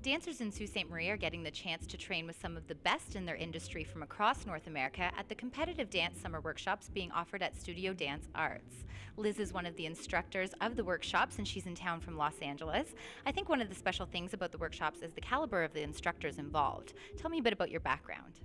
Dancers in Sault Ste. Marie are getting the chance to train with some of the best in their industry from across North America at the competitive dance summer workshops being offered at Studio Dance Arts. Liz is one of the instructors of the workshops, and she's in town from Los Angeles. I think one of the special things about the workshops is the caliber of the instructors involved. Tell me a bit about your background.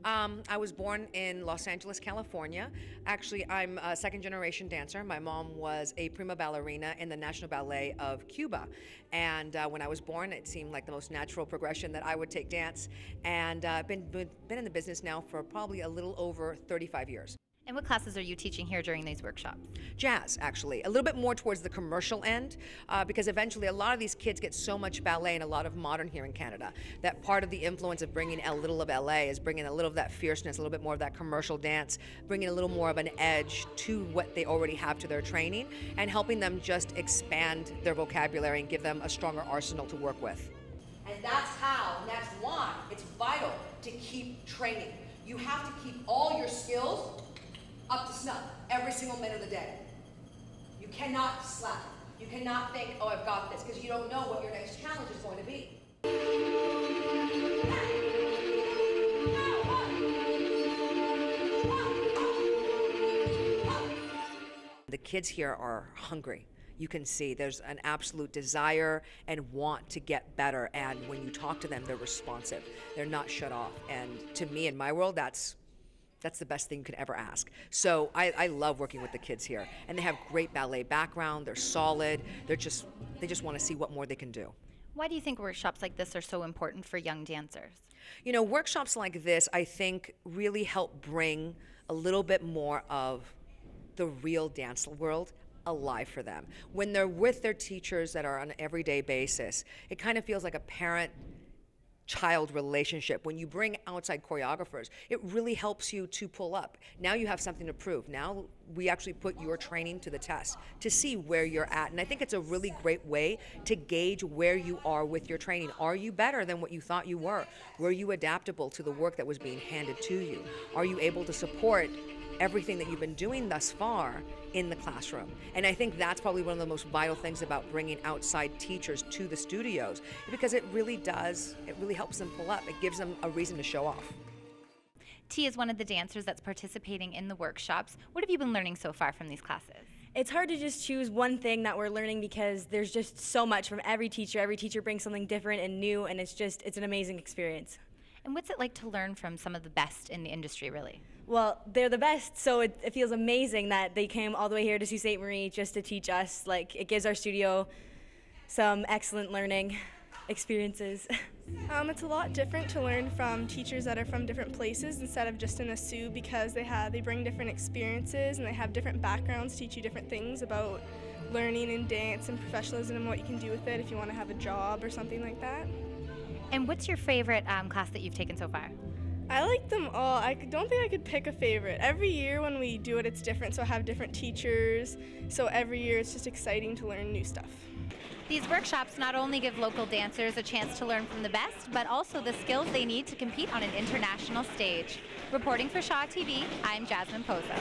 I was born in Los Angeles, California. Actually, I'm a second-generation dancer. My mom was a prima ballerina in the National Ballet of Cuba. And when I was born, it seemed like the most natural progression that I would take dance. And I've been in the business now for probably a little over 35 years. And what classes are you teaching here during these workshops? Jazz, actually. A little bit more towards the commercial end, because eventually a lot of these kids get so much ballet and a lot of modern here in Canada that part of the influence of bringing a little of LA is bringing a little of that fierceness, a little bit more of that commercial dance, bringing a little more of an edge to what they already have to their training, and helping them just expand their vocabulary and give them a stronger arsenal to work with. And that's how, and that's why it's vital to keep training. You have to keep all your skills up to snuff every single minute of the day. You cannot slack. You cannot think, oh, I've got this, because you don't know what your next challenge is going to be. The kids here are hungry. You can see there's an absolute desire and want to get better, and when you talk to them, they're responsive. They're not shut off. And to me, in my world, that's the best thing you could ever ask. So I love working with the kids here, and they have great ballet background. They're solid. They just want to see what more they can do. Why do you think workshops like this are so important for young dancers? You know, workshops like this, I think, really help bring a little bit more of the real dance world alive for them. When they're with their teachers that are on an everyday basis, it kind of feels like a parent-child relationship. When you bring outside choreographers, it really helps you to pull up. Now you have something to prove. Now we actually put your training to the test to see where you're at. And I think it's a really great way to gauge where you are with your training. Are you better than what you thought you were? Were you adaptable to the work that was being handed to you? Are you able to support everything that you've been doing thus far in the classroom? And I think that's probably one of the most vital things about bringing outside teachers to the studios, because it really helps them pull up. It gives them a reason to show off. T is one of the dancers that's participating in the workshops. What have you been learning so far from these classes? It's hard to just choose one thing that we're learning because there's just so much from every teacher. Every teacher brings something different and new, and it's an amazing experience. And what's it like to learn from some of the best in the industry, really? Well, they're the best, so it feels amazing that they came all the way here to Sault Ste. Marie just to teach us. Like, it gives our studio some excellent learning experiences. It's a lot different to learn from teachers that are from different places instead of just in a SUE, because they bring different experiences and they have different backgrounds, teach you different things about learning in dance and professionalism and what you can do with it if you want to have a job or something like that. And what's your favorite class that you've taken so far? I like them all. I don't think I could pick a favorite. Every year when we do it, it's different, so I have different teachers. So every year it's just exciting to learn new stuff. These workshops not only give local dancers a chance to learn from the best, but also the skills they need to compete on an international stage. Reporting for Shaw TV, I'm Jasmine Pozo.